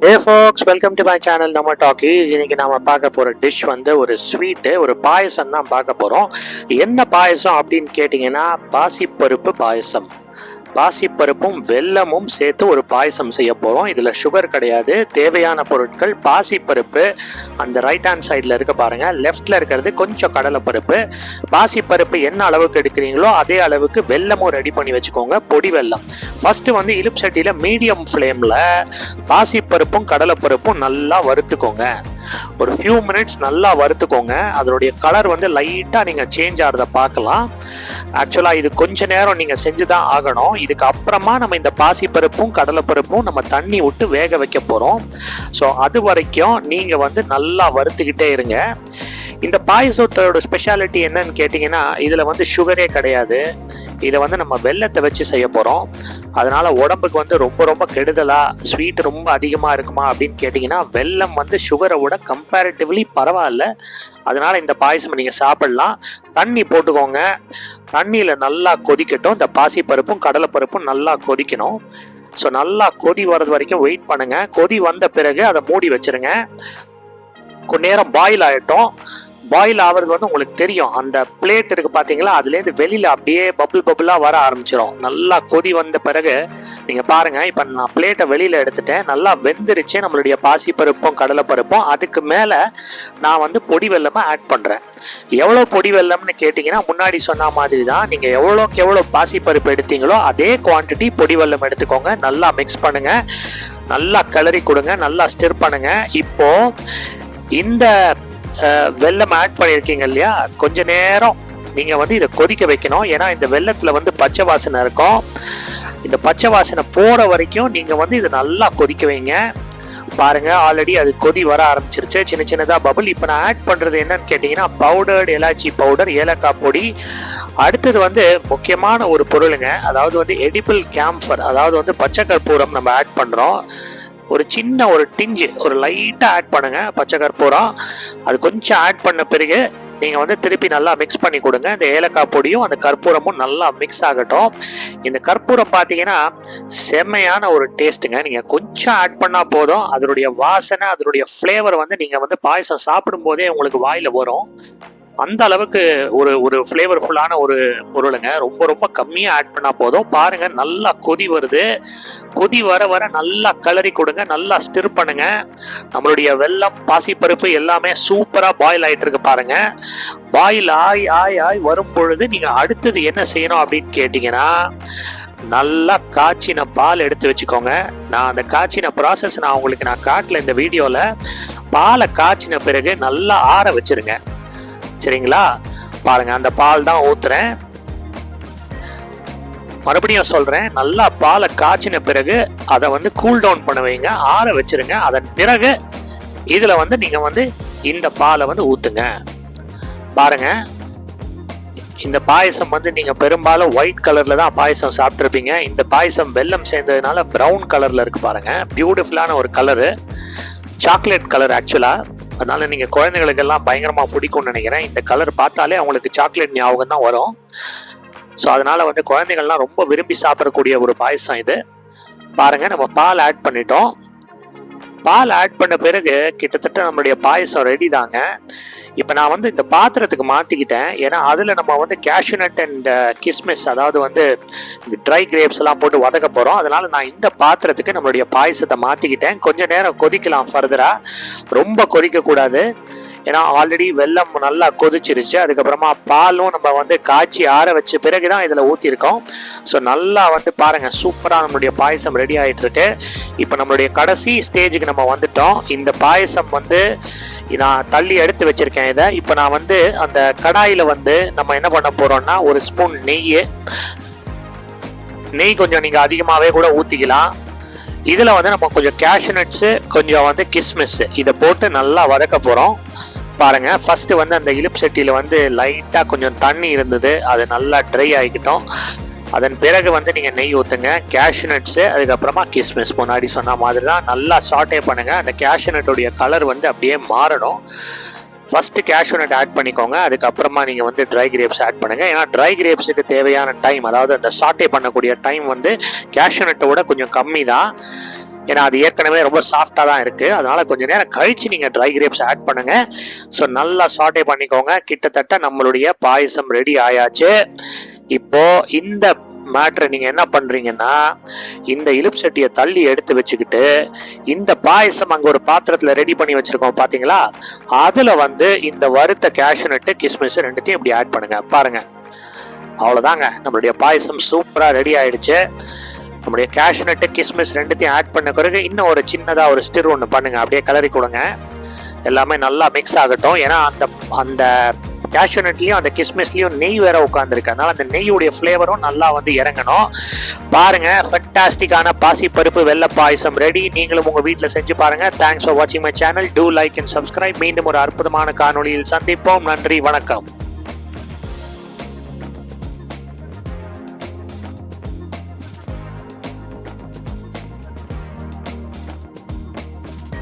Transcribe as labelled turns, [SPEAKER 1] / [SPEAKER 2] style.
[SPEAKER 1] Hey folks, welcome to my channel Nama Talkies. இன்னைக்கு நாம பார்க்க போற டிஷ் வந்து ஒரு ஸ்வீட், ஒரு பாயசம் தான் பார்க்க போறோம். என்ன பாயசம் அப்படின்னு கேட்டீங்கன்னா பாசிப்பருப்பு பாயசம். பாசிப்பருப்பும் வெல்லமும் சேர்த்து ஒரு பாயசம் செய்ய போறோம். இதுல சுகர் கிடையாது. தேவையான பொருட்கள் பாசிப்பருப்பு, அந்த ரைட் ஹேண்ட் சைட்ல இருக்க பாருங்க, லெஃப்ட்ல இருக்கிறது கொஞ்சம் கடலைப்பருப்பு. பாசிப்பருப்பு என்ன அளவுக்கு எடுக்கிறீங்களோ அதே அளவுக்கு வெல்லமும் ரெடி பண்ணி வச்சுக்கோங்க, பொடி வெல்லம். ஃபர்ஸ்ட் வந்து இலுப்பு சட்டியில மீடியம் ஃப்ளேம்ல பாசிப்பருப்பும் கடலைப்பருப்பும் நல்லா வறுத்துக்கோங்க. ஒரு ஃபியூ மினிட்ஸ் நல்லா வறுத்துக்கோங்க. அதனுடைய கலர் வந்து லைட்டா நீங்க சேஞ்ச் ஆகிறத பார்க்கலாம். ஆக்சுவலா இது கொஞ்ச நேரம் நீங்க செஞ்சுதான் ஆகணும். இதுக்கு அப்புறமா நம்ம இந்த பாசிப்பருப்பும் கடலைப்பருப்பும் நம்ம தண்ணி விட்டு வேக வைக்க போறோம். ஸோ அது வரைக்கும் நீங்க வந்து நல்லா வறுத்துக்கிட்டே இருங்க. இந்த பாயசத்தோட ஸ்பெஷாலிட்டி என்னன்னு கேட்டீங்கன்னா இதுல வந்து சுகரே கிடையாது. இதை வந்து நம்ம வெல்லத்தை வச்சு செய்ய போறோம். அதனால உடம்புக்கு வந்து ரொம்ப ரொம்ப கெடுதலா, ஸ்வீட் ரொம்ப அதிகமா இருக்குமா அப்படின்னு கேட்டீங்கன்னா வெல்லம் வந்து சுகரை விட கம்பேரிட்டிவ்லி பரவாயில்ல. அதனால இந்த பாயசம் நீங்க சாப்பிடலாம். தண்ணி போட்டுக்கோங்க. தண்ணியில நல்லா கொதிக்கட்டும். இந்த பாசிப்பருப்பும் கடலைப்பருப்பும் நல்லா கொதிக்கணும். ஸோ நல்லா கொதி வர்றது வரைக்கும் வெயிட் பண்ணுங்க. கொதி வந்த பிறகு அதை மூடி வச்சிருங்க. கொஞ்ச நேரம் பாயில் ஆகட்டும். பாயில் ஆகிறது வந்து உங்களுக்கு தெரியும், அந்த பிளேட் இருக்கு பாத்தீங்களா, அதுலேருந்து வெளியில அப்படியே பபுளா வர ஆரம்பிச்சிடும். நல்லா கொதி வந்த பிறகு நீங்க பாருங்க, இப்ப நான் பிளேட்டை வெளியில எடுத்துட்டேன். நல்லா வெந்துருச்சு நம்மளுடைய பாசிப்பருப்பும் கடலைப்பருப்பும். அதுக்கு மேல நான் வந்து பொடி வெல்லமா ஆட் பண்றேன். எவ்வளவு பொடி வெல்லம்னு கேட்டீங்கன்னா முன்னாடி சொன்ன மாதிரி தான். நீங்க எவ்வளோக்கு எவ்வளவு பாசிப்பருப்பு எடுத்தீங்களோ அதே குவான்டிட்டி பொடி வெல்லம் எடுத்துக்கோங்க. நல்லா மிக்ஸ் பண்ணுங்க, நல்லா கிளறி கொடுங்க, நல்லா ஸ்டிர் பண்ணுங்க. இப்போ இந்த வெல்லம் ஆட் பண்ணியிருக்கீங்க இல்லையா, கொஞ்ச நேரம் நீங்க வந்து இதை கொதிக்க வைக்கணும். ஏன்னா இந்த வெல்லத்துல வந்து பச்சை வாசனை இருக்கும். இந்த பச்சை வாசனை போற வரைக்கும் நீங்க வந்து இதை நல்லா கொதிக்க வைங்க. பாருங்க, ஆல்ரெடி அது கொதி வர ஆரம்பிச்சிருச்சு, சின்ன சின்னதா பபுள். இப்ப நான் ஆட் பண்றது என்னன்னு கேட்டீங்கன்னா பவுடர்டு எலாச்சி பவுடர், ஏலக்காய் பொடி. அடுத்தது வந்து முக்கியமான ஒரு பொருளுங்க, அதாவது வந்து எடிபிள் கேம்ஃபர், அதாவது வந்து பச்சை கற்பூரம் நம்ம ஆட் பண்றோம். ஒரு சின்ன ஒரு டிஞ்சு, ஒரு லைட்டா ஆட் பண்ணுங்க பச்சை கற்பூரம். அது கொஞ்சம் ஆட் பண்ண பிறகு நீங்க வந்து திருப்பி நல்லா மிக்ஸ் பண்ணி கொடுங்க. இந்த ஏலக்காய் பொடியும் அந்த கற்பூரமும் நல்லா மிக்ஸ் ஆகட்டும். இந்த கற்பூரம் பாத்தீங்கன்னா செம்மையான ஒரு டேஸ்ட்டுங்க. நீங்க கொஞ்சம் ஆட் பண்ணா போதும். அதனுடைய வாசனை, அதனுடைய ஃபிளேவர் வந்து நீங்க வந்து பாயசம் சாப்பிடும் போதே உங்களுக்கு வாயில வரும். அந்த அளவுக்கு ஒரு ஒரு ஃபிளேவர்ஃபுல்லான ஒரு பொருளுங்க. ரொம்ப ரொம்ப கம்மியா ஆட் பண்ணா போதும். பாருங்க, நல்லா கொதி வருது. கொதி வர வர நல்லா கிளறி கொடுங்க, நல்லா ஸ்டிர் பண்ணுங்க. நம்மளுடைய வெல்லம், பாசிப்பருப்பு எல்லாமே சூப்பரா பாயில் ஆயிட்டு இருக்கு பாருங்க. பாயில் ஆய் வரும் பொழுது நீங்க அடுத்தது என்ன செய்யணும் அப்படின்னு கேட்டீங்கன்னா, நல்லா காய்ச்சின பால் எடுத்து வச்சுக்கோங்க. நான் அந்த காய்ச்சின ப்ராசஸ் நான் உங்களுக்கு காட்டல இந்த வீடியோல. பாலை காய்ச்சின பிறகு நல்லா ஆற வச்சிருங்க, சரிங்களா? பாருங்க, அந்த பால் தான் ஊத்துறேன். மறுபடியும் சொல்றேன், நல்லா பாலை காய்ச்சின பிறகு அதை வந்து கூல் டவுன் பண்ண வைங்க, ஆற வச்சிருங்க. அதன் பிறகு இதுல வந்து நீங்க வந்து இந்த பாலை வந்து ஊத்துங்க. பாருங்க, இந்த பாயசம் வந்து நீங்க பெரும்பாலும் ஒயிட் கலர்ல தான் பாயசம் சாப்பிட்டுருப்பீங்க. இந்த பாயசம் வெல்லம் சேர்ந்ததுனால பிரவுன் கலர்ல இருக்கு பாருங்க. பியூட்டிஃபுல்லான ஒரு கலரு, சாக்லேட் கலர் ஆக்சுவலா. அதனால நீங்க குழந்தைகளுக்கு எல்லாம் பயங்கரமா பிடிக்கும்னு நினைக்கிறேன். இந்த கலர் பார்த்தாலே அவங்களுக்கு சாக்லேட் ஞாபகம் தான் வரும். ஸோ அதனால வந்து குழந்தைகள்லாம் ரொம்ப விரும்பி சாப்பிடக்கூடிய ஒரு பாயசம் இது. பாருங்க, நம்ம பால் ஆட் பண்ணிட்டோம். பால் ஆட் பண்ண பிறகு கிட்டத்தட்ட நம்மளுடைய பாயசம் ரெடி தாங்க. இப்போ நான் வந்து இந்த பாத்திரத்துக்கு மாற்றிக்கிட்டேன். ஏன்னா அதில் நம்ம வந்து கேஷ்யூநட் அண்ட் கிஸ்மிஸ், அதாவது வந்து ட்ரை கிரேப்ஸ் எல்லாம் போட்டு வதக்க போகிறோம். அதனால நான் இந்த பாத்திரத்துக்கு நம்மளுடைய பாயசத்தை மாற்றிக்கிட்டேன். கொஞ்சம் நேரம் கொதிக்கலாம் ஃபர்தராக, ரொம்ப கொதிக்கக்கூடாது. ஏன்னா ஆல்ரெடி வெல்லம் நல்லா கொதிச்சிருச்சு. அதுக்கப்புறமா பாலும் நம்ம வந்து காய்ச்சி ஆற வச்ச பிறகுதான் இதில் ஊற்றிருக்கோம். ஸோ நல்லா வந்து பாருங்க, சூப்பராக நம்மளுடைய பாயசம் ரெடி ஆகிட்டு இருக்கு. இப்போ நம்மளுடைய கடைசி ஸ்டேஜுக்கு நம்ம வந்துட்டோம். இந்த பாயசம் வந்து நான் தள்ளி எடுத்து வச்சிருக்கேன். இதை இப்போ நான் வந்து அந்த கடாயில வந்து நம்ம என்ன பண்ண போறோம்னா, ஒரு ஸ்பூன் நெய் கொஞ்சம் நீங்க அதிகமாகவே கூட ஊற்றிக்கலாம். இதுல வந்து நம்ம கொஞ்சம் கேஷ்யூநட்ஸ், கொஞ்சம் வந்து கிஸ்மிஸ், இதை போட்டு நல்லா வதக்க போறோம். பாருங்க, ஃபர்ஸ்ட் வந்து அந்த இலுப்பு சட்டியில வந்து லைட்டா கொஞ்சம் தண்ணி இருந்தது, அது நல்லா ட்ரை ஆகிக்கிட்டோம். அதன் பிறகு வந்து நீங்க நெய் ஊத்துங்க, கேஷ்யூநட்ஸ், அதுக்கப்புறமா கிஸ்மிஸ். முன்னாடி சொன்ன மாதிரி தான் நல்லா சாட்டே பண்ணுங்க. அந்த கேஷ்யூநட்டுடைய கலர் வந்து அப்படியே மாறணும். ஃபர்ஸ்ட் கேஷ்யூநட் ஆட் பண்ணிக்கோங்க. அதுக்கப்புறமா நீங்க வந்து ட்ரை கிரேப்ஸ் ஆட் பண்ணுங்க. ஏன்னா ட்ரை கிரேப்ஸுக்கு தேவையான டைம், அதாவது அந்த சாட்டே பண்ணக்கூடிய டைம் வந்து கேஷ்யூநட்டை விட கொஞ்சம் கம்மி தான். ஏன்னா அது ஏற்கனவே ரொம்ப சாஃப்டா தான் இருக்கு. அதனால கொஞ்ச நேரம் கழிச்சு நீங்க ட்ரை கிரேப்ஸ் ஆட் பண்ணுங்க. ஸோ நல்லா சாட்டே பண்ணிக்கோங்க. கிட்டத்தட்ட நம்மளுடைய பாயசம் ரெடி ஆயாச்சு. இப்போ இந்த மேட்ரை நீங்க என்ன பண்றீங்கன்னா, இந்த இலுப்பு சட்டியை தள்ளி எடுத்து வச்சுக்கிட்டு இந்த பாயசம் அங்க ஒரு பாத்திரத்துல ரெடி பண்ணி வச்சிருக்கோம் பாத்தீங்களா, அதுல இந்த வறுத்த கேஷ்யூ நட் கிஸ்மிஸ் ரெண்டுத்தையும் இப்படி ஆட் பண்ணுங்க. பாருங்க, அவ்வளவுதாங்க, நம்மளுடைய பாயசம் சூப்பரா ரெடி ஆயிடுச்சு. நம்மளுடைய கேஷ்யூ நட் கிஸ்மிஸ் ரெண்டுத்தையும் ஆட் பண்ண பிறகு இன்னும் ஒரு சின்னதா ஒரு ஸ்டிர் ஒன்று பண்ணுங்க. அப்படியே கிளறி கொடுங்க. எல்லாமே நல்லா மிக்ஸ் ஆகட்டும். ஏன்னா அந்த கேஷ்யூ நட்லயும் அந்த கிஸ்மிஸ்லயும் நெய் வேற உட்காந்துருக்கு. அதனால அந்த நெய்யுடைய ஃபிளேவரும் நல்லா இறங்கணும். பாருங்க, ஃபேண்டாஸ்டிக்கான பாசிப்பருப்பு வெள்ளை பாயசம் ரெடி. நீங்களும் உங்க வீட்டில் செஞ்சு பாருங்க. தேங்க்ஸ் ஃபார் வாட்சிங் my channel. Do like and subscribe. மீண்டும் ஒரு அற்புதமான காணொளியில் சந்திப்போம். நன்றி, வணக்கம்.